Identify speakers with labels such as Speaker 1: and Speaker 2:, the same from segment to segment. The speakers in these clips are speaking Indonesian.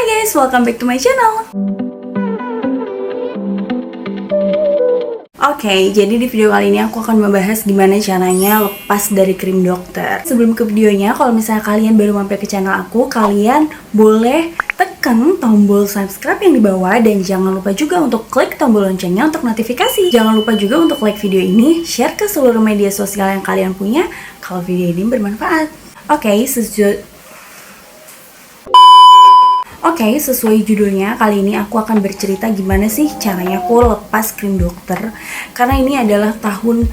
Speaker 1: guys, welcome back to my channel. Oke, jadi di video kali ini aku akan membahas gimana caranya lepas dari krim dokter. Sebelum ke videonya, kalau misalnya kalian baru mampir ke channel aku, kalian boleh tekan tombol subscribe yang di bawah dan jangan lupa juga untuk klik tombol loncengnya untuk notifikasi. Jangan lupa juga untuk like video ini, share ke seluruh media sosial yang kalian punya kalau video ini bermanfaat. Oke, sesuai judulnya, kali ini aku akan bercerita gimana sih caranya aku lepas krim dokter. Karena ini adalah tahun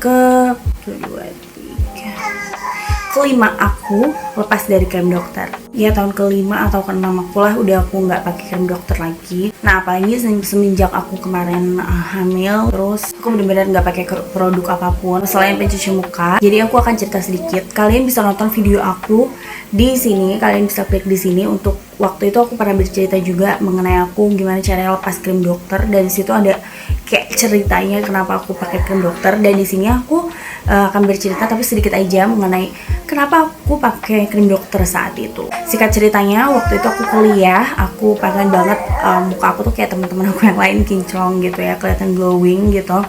Speaker 1: kelima aku lepas dari krim dokter. Ya, tahun kelima atau keenam aku lah udah aku nggak pakai krim dokter lagi. Nah, apalagi semenjak aku kemarin hamil, terus aku benar-benar nggak pakai produk apapun selain pencuci muka. Jadi aku akan cerita sedikit. Kalian bisa nonton video aku di sini. Kalian bisa klik di sini untuk waktu itu aku pernah bercerita juga mengenai aku gimana caranya lepas krim dokter. Dan di situ ada kayak ceritanya kenapa aku pakai krim dokter. Dan di sini aku akan bercerita tapi sedikit aja mengenai kenapa aku pakai krim dokter saat itu. Singkat ceritanya, waktu itu aku kuliah, aku pengen banget muka aku tuh kayak teman-teman aku yang lain kinclong gitu ya, kelihatan glowing gitu.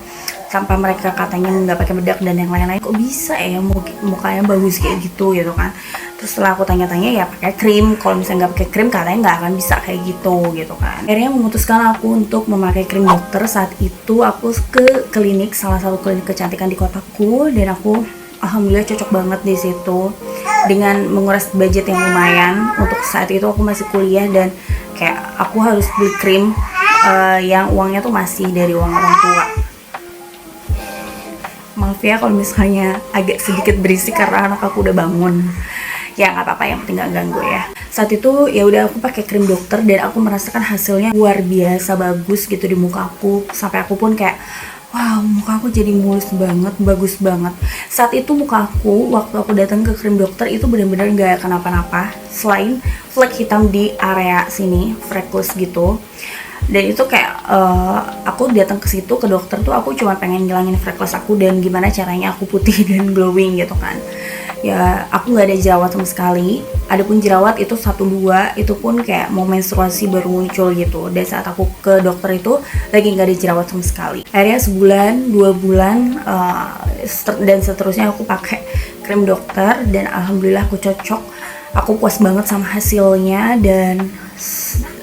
Speaker 1: Sampai mereka katanya nggak pakai bedak dan yang lain-lain, kok bisa ya mukanya bagus kayak gitu kan. Terus setelah aku tanya-tanya, ya pakai krim. Kalau misalnya nggak pakai krim katanya nggak akan bisa kayak gitu kan. Akhirnya memutuskan aku untuk memakai krim dokter. Saat itu aku ke klinik, salah satu klinik kecantikan di kotaku, dan aku alhamdulillah cocok banget di situ dengan menguras budget yang lumayan. Untuk saat itu aku masih kuliah dan kayak aku harus beli krim yang uangnya tuh masih dari uang orang tua. Maaf ya kalau misalnya agak sedikit berisik karena anak aku udah bangun. Ya nggak apa-apa, yang penting nggak ganggu ya. Saat itu ya udah aku pakai krim dokter dan aku merasakan hasilnya luar biasa bagus gitu di muka aku. Sampai aku pun kayak, wow, muka aku jadi mulus banget, bagus banget. Saat itu muka aku waktu aku datang ke krim dokter itu benar-benar nggak kenapa-napa selain flek hitam di area sini, freckles gitu. Dan itu kayak aku datang ke situ ke dokter tuh aku cuma pengen ngilangin freckles aku dan gimana caranya aku putih dan glowing gitu kan. Ya aku nggak ada jerawat sama sekali. Adapun jerawat itu 1-2 itu pun kayak mau menstruasi baru muncul gitu. Dan saat aku ke dokter itu lagi nggak ada jerawat sama sekali. Akhirnya sebulan, 2 bulan dan seterusnya aku pakai krim dokter dan alhamdulillah aku cocok. Aku puas banget sama hasilnya dan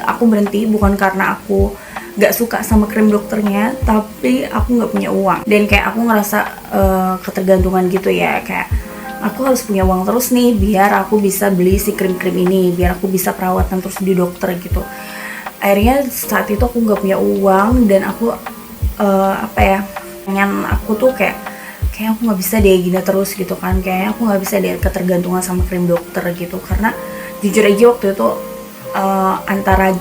Speaker 1: aku berhenti bukan karena aku gak suka sama krim dokternya, tapi aku gak punya uang. Dan kayak aku ngerasa ketergantungan gitu ya, kayak aku harus punya uang terus nih biar aku bisa beli si krim-krim ini, biar aku bisa perawatan terus di dokter gitu. Akhirnya saat itu aku gak punya uang dan aku pengen aku tuh kayak aku nggak bisa deh gini terus gitu kan. Kayaknya aku nggak bisa deh ketergantungan sama krim dokter gitu. Karena jujur aja waktu itu antara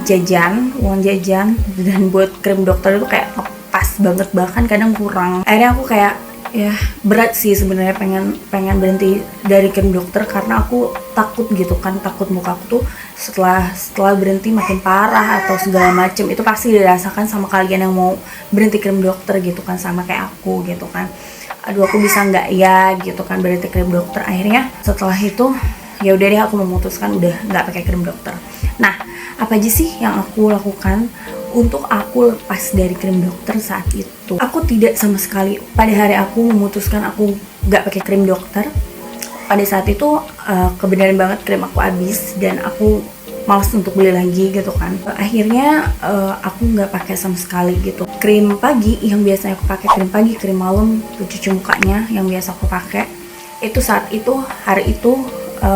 Speaker 1: uang jajan dan buat krim dokter itu kayak pas banget, bahkan kadang kurang. Akhirnya aku kayak ya berat sih sebenarnya pengen berhenti dari krim dokter karena aku takut gitu kan, takut muka aku tuh setelah berhenti makin parah atau segala macem. Itu pasti dirasakan sama kalian yang mau berhenti krim dokter gitu kan, sama kayak aku gitu kan. Aduh, aku bisa nggak ya gitu kan berhenti krim dokter. Akhirnya setelah itu ya udah deh aku memutuskan udah nggak pakai krim dokter. Nah, apa aja sih yang aku lakukan untuk aku lepas dari krim dokter saat itu? Aku tidak sama sekali pada hari aku memutuskan aku nggak pakai krim dokter. Pada saat itu kebenaran banget krim aku habis dan aku malas untuk beli lagi gitu kan. Akhirnya aku nggak pakai sama sekali gitu. Krim pagi yang biasanya aku pakai, krim pagi, krim malam, pencuci mukanya yang biasa aku pakai, itu saat itu hari itu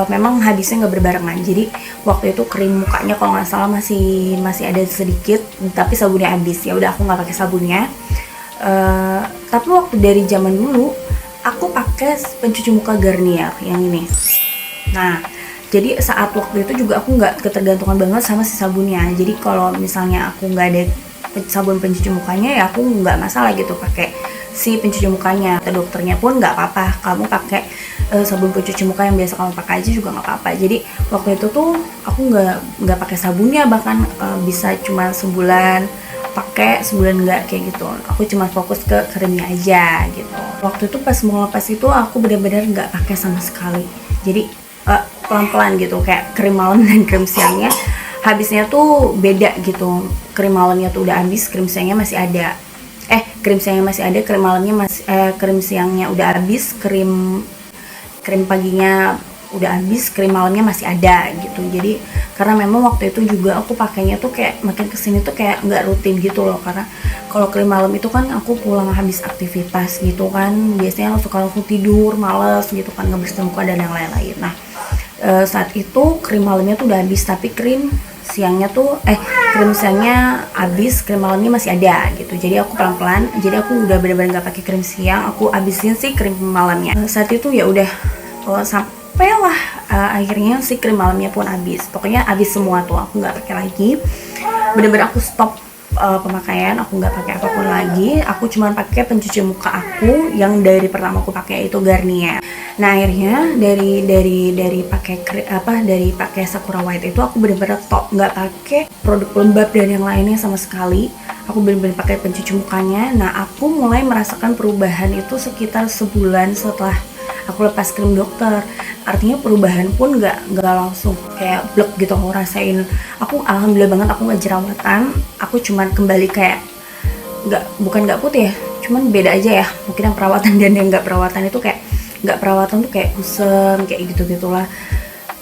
Speaker 1: memang habisnya nggak berbarengan. Jadi waktu itu krim mukanya kalau nggak salah masih ada sedikit, tapi sabunnya habis. Ya udah aku nggak pakai sabunnya. Tapi waktu dari zaman dulu aku pakai pencuci muka Garnier yang ini. Nah, jadi saat waktu itu juga aku nggak ketergantungan banget sama si sabunnya. Jadi kalau misalnya aku nggak ada sabun pencuci mukanya ya aku nggak masalah gitu pakai si pencuci mukanya. Kata dokternya pun nggak apa-apa, kamu pakai sabun pencuci muka yang biasa kamu pakai aja juga nggak apa-apa. Jadi waktu itu tuh aku nggak pakai sabunnya, bahkan bisa cuma sebulan pakai, sebulan nggak kayak gitu. Aku cuma fokus ke krimnya aja gitu. Waktu itu pas mau lepas itu aku benar-benar nggak pakai sama sekali. Jadi pelan-pelan gitu, kayak krim malam dan krim siangnya habisnya tuh beda gitu. Krim malamnya tuh udah habis, krim siangnya masih ada. Krim siangnya masih ada, krim malamnya masih krim siangnya udah habis, krim krim paginya udah habis, krim malamnya masih ada gitu. Jadi karena memang waktu itu juga aku pakainya tuh kayak makin kesini tuh kayak nggak rutin gitu loh, karena kalau krim malam itu kan aku pulang habis aktivitas gitu kan, biasanya suka langsung tidur, males gitu kan, ngebersihin muka dan yang lain-lain. Nah saat itu krim malamnya tuh udah habis, tapi krim siangnya habis, krim malamnya masih ada gitu. Jadi aku pelan-pelan, jadi aku udah benar-benar nggak pakai krim siang, aku habisin sih krim malamnya. Saat itu ya udah sampailah akhirnya si krim malamnya pun habis. Pokoknya habis semua tuh, aku nggak pakai lagi. Bener-bener aku stop pemakaian, aku nggak pakai apapun lagi. Aku cuma pakai pencuci muka aku yang dari pertama aku pakai itu Garnier. Nah akhirnya dari pakai Sakura White itu aku bener-bener stop, nggak pakai produk lembab dan yang lainnya sama sekali. Aku bener-bener pakai pencuci mukanya. Nah aku mulai merasakan perubahan itu sekitar sebulan setelah aku lepas krim dokter. Artinya perubahan pun nggak langsung kayak blek gitu aku rasain. Aku alhamdulillah banget aku nggak jerawatan. Aku cuman kembali kayak bukan nggak putih ya, cuman beda aja ya. Mungkin yang perawatan dan yang nggak perawatan itu kayak nggak perawatan tuh kayak kusam kayak gitu-gitulah.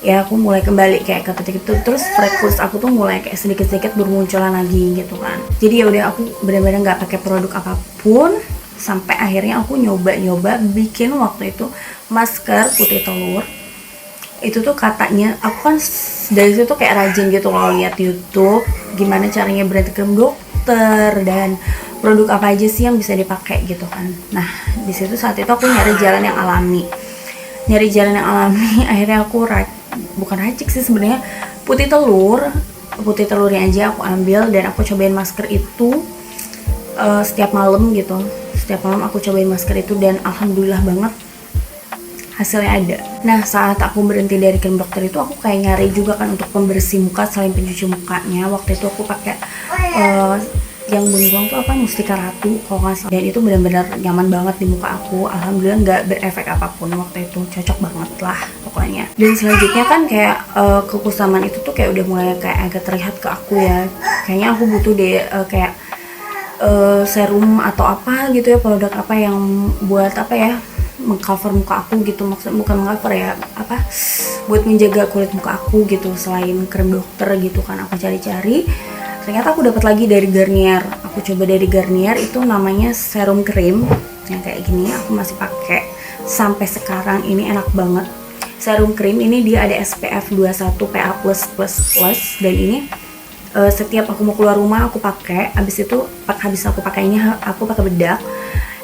Speaker 1: Ya aku mulai kembali kayak ke titik itu, terus freckles aku tuh mulai kayak sedikit-sedikit bermunculan lagi gitu kan. Jadi ya udah aku benar-benar nggak pakai produk apapun sampai akhirnya aku nyoba bikin waktu itu masker putih telur. Itu tuh katanya aku kan dari situ kayak rajin gitu loh lihat YouTube gimana caranya berhenti krim dokter dan produk apa aja sih yang bisa dipakai gitu kan. Nah di situ saat itu aku nyari jalan yang alami akhirnya aku bukan racik sih sebenarnya, putih telurnya aja aku ambil dan aku cobain masker itu setiap malam gitu. Setiap malam aku cobain masker itu dan alhamdulillah banget hasilnya ada. Nah saat aku berhenti dari krim dokter itu aku kayak nyari juga kan untuk pembersih muka selain pencuci mukanya. Waktu itu aku pakai yang bengong tuh apa, Mustika Ratu kalau nggak salah, dan itu benar-benar nyaman banget di muka aku. Alhamdulillah nggak berefek apapun waktu itu, cocok banget lah pokoknya. Dan selanjutnya kan kayak kekusaman itu tuh kayak udah mulai kayak agak terlihat ke aku ya. Kayaknya aku butuh deh kayak serum atau apa gitu ya, produk apa yang buat apa ya, mengcover muka aku gitu. Maksudnya bukan mengcover ya, apa, buat menjaga kulit muka aku gitu selain krim dokter gitu kan. Aku cari-cari, ternyata aku dapat lagi dari Garnier. Aku coba dari Garnier, itu namanya serum krim yang kayak gini. Aku masih pakai sampai sekarang, ini enak banget. Serum krim ini dia ada SPF 21 PA+++, dan ini setiap aku mau keluar rumah aku pakai. Habis aku pakainya aku pakai bedak.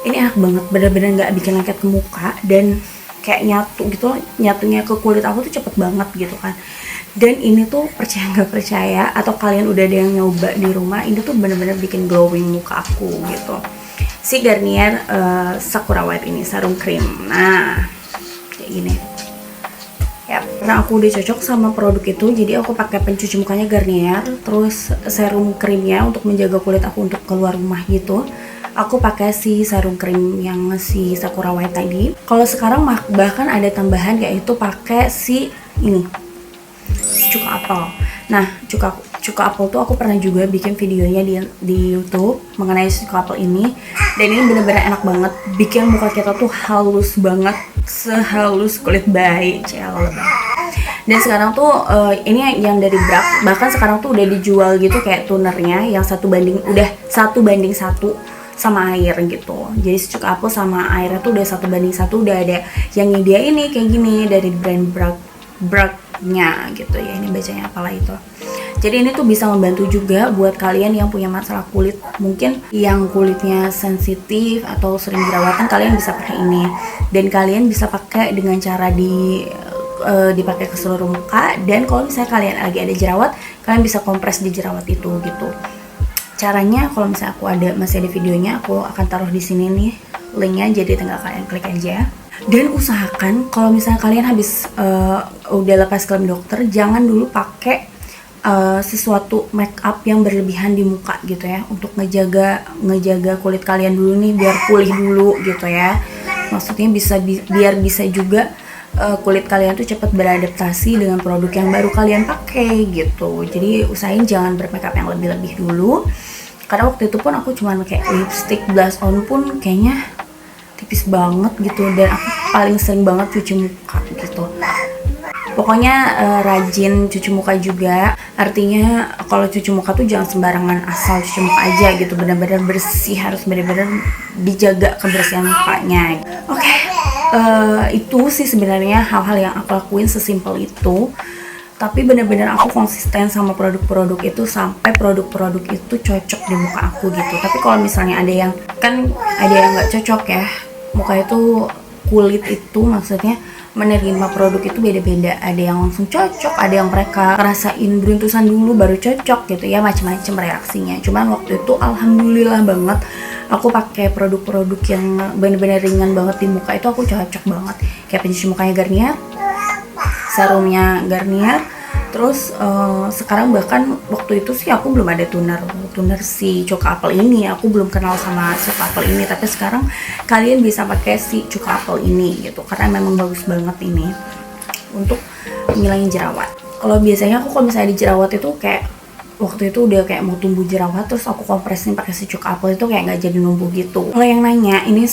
Speaker 1: Ini enak banget, bener-bener nggak bikin lengket ke muka dan kayak nyatu gitu, nyatunya ke kulit aku tuh cepet banget gitu kan. Dan ini tuh percaya nggak percaya, atau kalian udah ada yang nyoba di rumah, ini tuh bener-bener bikin glowing muka aku gitu. Si Garnier Sakura White ini serum krim. Nah kayak gini ya, karena aku udah cocok sama produk itu, jadi aku pakai pencuci mukanya Garnier, terus serum krimnya untuk menjaga kulit aku untuk keluar rumah gitu. Aku pakai si serum krim yang si Sakura White tadi. Kalau sekarang bahkan ada tambahan, yaitu pakai si ini cuka apel. Nah cuka apel tuh aku pernah juga bikin videonya di YouTube mengenai cuka apel ini, dan ini bener-bener enak banget, bikin muka kita tuh halus banget, sehalus kulit bayi, Dan sekarang tuh ini yang dari Bragg, bahkan sekarang tuh udah dijual gitu kayak tonernya yang udah 1:1 sama air gitu. Jadi cuka apel sama airnya tuh udah 1:1, udah ada yang dia ini kayak gini dari brand Bragg-nya gitu ya. Ini bacanya apalah itu. Jadi ini tuh bisa membantu juga buat kalian yang punya masalah kulit, mungkin yang kulitnya sensitif atau sering jerawatan, kalian bisa pakai ini. Dan kalian bisa pakai dengan cara dipakai ke seluruh muka, dan kalau misalnya kalian lagi ada jerawat, kalian bisa kompres di jerawat itu gitu. Caranya kalau misalnya masih ada videonya, aku akan taruh di sini nih linknya, jadi tinggal kalian klik aja. Dan usahakan kalau misalnya kalian habis udah lepas krim dokter, jangan dulu pakai sesuatu make up yang berlebihan di muka gitu ya, untuk ngejaga kulit kalian dulu nih, biar pulih dulu gitu ya. Maksudnya biar bisa juga kulit kalian tuh cepat beradaptasi dengan produk yang baru kalian pakai gitu. Jadi usahain jangan bermakeup yang lebih-lebih dulu, karena waktu itu pun aku cuman kayak lipstick, blush on pun kayaknya tipis banget gitu, dan aku paling sering banget cuci muka gitu. Pokoknya rajin cuci muka juga. Artinya kalau cuci muka tuh jangan sembarangan asal cuci muka aja gitu, benar-benar bersih, harus benar-benar dijaga kebersihan mukanya. Oke. Itu sih sebenarnya hal-hal yang aku lakuin sesimpel itu, tapi benar-benar aku konsisten sama produk-produk itu sampai produk-produk itu cocok di muka aku gitu. Tapi kalau misalnya ada yang nggak cocok ya, muka itu, kulit itu maksudnya menerima produk itu beda-beda. Ada yang langsung cocok, ada yang mereka ngerasain beruntusan dulu baru cocok gitu ya, macam-macam reaksinya. Cuman waktu itu alhamdulillah banget aku pakai produk-produk yang benar-benar ringan banget di muka, itu aku cocok banget. Kayak pencuci mukanya Garnier, serumnya Garnier, terus sekarang bahkan waktu itu sih aku belum ada toner si cuka apel ini, aku belum kenal sama cuka apel ini, tapi sekarang kalian bisa pakai si cuka apel ini gitu, karena memang bagus banget ini untuk ngilangin jerawat. Kalau biasanya aku kalau misalnya di jerawat itu kayak waktu itu udah kayak mau tumbuh jerawat, terus aku kompresin pakai si cuka apel itu kayak nggak jadi numbuh gitu. Kalau yang nanya ini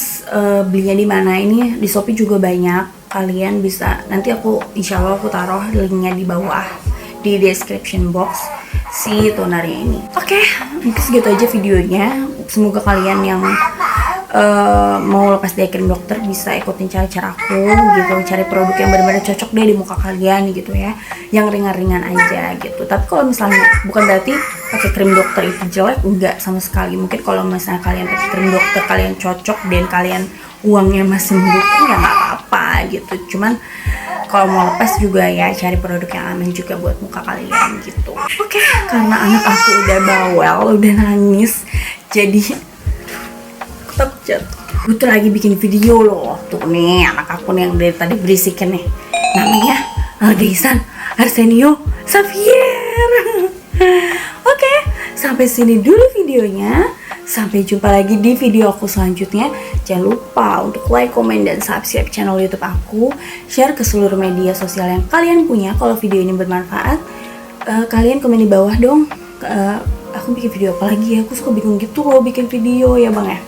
Speaker 1: belinya di mana, ini di Shopee juga banyak, kalian bisa, nanti aku insya Allah aku taruh linknya di bawah di description box si tonernya ini. Oke, mungkin segitu aja videonya. Semoga kalian yang mau lepas dari krim dokter bisa ikutin cara-cara aku gitu, cari produk yang benar-benar cocok deh di muka kalian gitu ya, yang ringan-ringan aja gitu. Tapi kalau misalnya bukan berarti pakai krim dokter itu jelek, enggak sama sekali. Mungkin kalau misalnya kalian pakai krim dokter kalian cocok dan kalian uangnya masih mendukung ya nggak apa-apa gitu. Cuman kalau mau lepas juga ya cari produk yang aman juga buat muka kalian gitu. Oke, karena anak aku udah bawel, udah nangis, jadi tetap jatuh. Gue tuh lagi bikin video loh. Tuh nih anak aku nih yang dari tadi berisikan nih. Namanya Aldesan Arsenio Xavier. Oke, sampai sini dulu videonya. Sampai jumpa lagi di video aku selanjutnya. Jangan lupa untuk like, komen, dan subscribe channel YouTube aku. Share ke seluruh media sosial yang kalian punya. Kalau video ini bermanfaat, kalian komen di bawah dong. Aku bikin video apa lagi ya? Aku suka bingung gitu loh bikin video ya bang ya.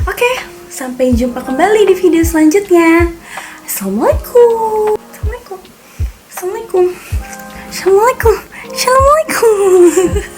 Speaker 1: Oke, sampai jumpa kembali di video selanjutnya. Assalamualaikum. Assalamualaikum. Assalamualaikum. Assalamualaikum. Assalamualaikum.